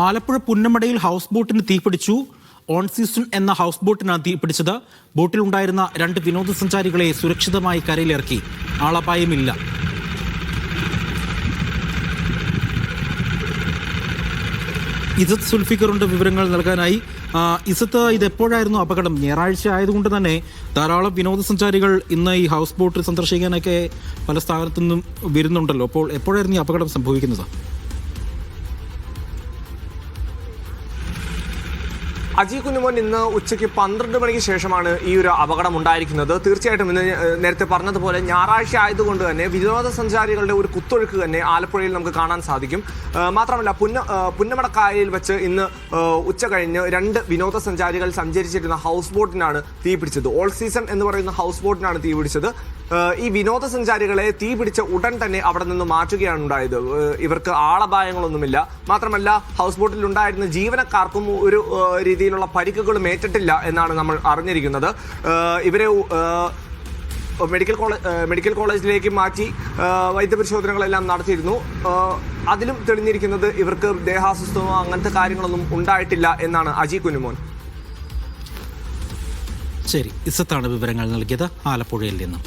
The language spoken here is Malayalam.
ആലപ്പുഴ പുന്നമടയിൽ ഹൗസ് ബോട്ടിന് തീപിടിച്ചു. ഓൺ സീസൺ എന്ന ഹൗസ് ബോട്ടിനാണ് തീപിടിച്ചത്. ബോട്ടിലുണ്ടായിരുന്ന 2 വിനോദസഞ്ചാരികളെ സുരക്ഷിതമായി കരയിലിറക്കി. ആളപായമില്ല. ഇസത്ത് സുൽഫിക്കറുണ്ട് വിവരങ്ങൾ നൽകാനായി. ഇസത്ത്, ഇത് എപ്പോഴായിരുന്നു അപകടം? ഞായറാഴ്ച ആയതുകൊണ്ട് തന്നെ ധാരാളം വിനോദസഞ്ചാരികൾ ഇന്ന് ഈ ഹൗസ് ബോട്ട് സന്ദർശിക്കാനൊക്കെ പല സ്ഥാനത്തു നിന്നും വരുന്നുണ്ടല്ലോ. അപ്പോൾ എപ്പോഴായിരുന്നു ഈ അപകടം സംഭവിക്കുന്നത്? അജി കുഞ്ഞുമോൻ, ഇന്ന് ഉച്ചയ്ക്ക് 12 മണിക്ക് ശേഷമാണ് ഈ ഒരു അപകടം ഉണ്ടായിരിക്കുന്നത്. തീർച്ചയായിട്ടും ഇന്ന് നേരത്തെ പറഞ്ഞതുപോലെ ഞായറാഴ്ച ആയതുകൊണ്ട് തന്നെ വിനോദസഞ്ചാരികളുടെ ഒരു കുത്തൊഴുക്ക് തന്നെ ആലപ്പുഴയിൽ നമുക്ക് കാണാൻ സാധിക്കും. മാത്രമല്ല പുന്നമടക്കായലിൽ വെച്ച് ഇന്ന് ഉച്ച കഴിഞ്ഞ് 2 വിനോദസഞ്ചാരികൾ സഞ്ചരിച്ചിരുന്ന ഹൗസ് ബോട്ടിനാണ് തീപിടിച്ചത്. ഓൾ സീസൺ എന്ന് പറയുന്ന ഹൗസ് ബോട്ടിനാണ് തീപിടിച്ചത്. ഈ വിനോദസഞ്ചാരികളെ തീ പിടിച്ച ഉടൻ തന്നെ അവിടെ നിന്ന് മാറ്റുകയാണ് ഉണ്ടായത്. ഇവർക്ക് ആളപായങ്ങളൊന്നുമില്ല. മാത്രമല്ല ഹൗസ് ബോട്ടിൽ ഉണ്ടായിരുന്ന ജീവനക്കാർക്കും ഒരു രീതിയിലുള്ള പരിക്കുകളും ഏറ്റിട്ടില്ല എന്നാണ് നമ്മൾ അറിഞ്ഞിരിക്കുന്നത്. ഇവരെ മെഡിക്കൽ കോളേജിലേക്ക് മാറ്റി വൈദ്യപരിശോധനകളെല്ലാം നടത്തിയിരുന്നു. അതിലും തെളിഞ്ഞിരിക്കുന്നത് ഇവർക്ക് ദേഹാസ്വസ്ഥമോ അങ്ങനത്തെ കാര്യങ്ങളൊന്നും ഉണ്ടായിട്ടില്ല എന്നാണ്. അജി കുഞ്ഞുമോൻ. ശരി, ഇസത്താണ് വിവരങ്ങൾ നൽകിയത് ആലപ്പുഴയിൽ നിന്നും.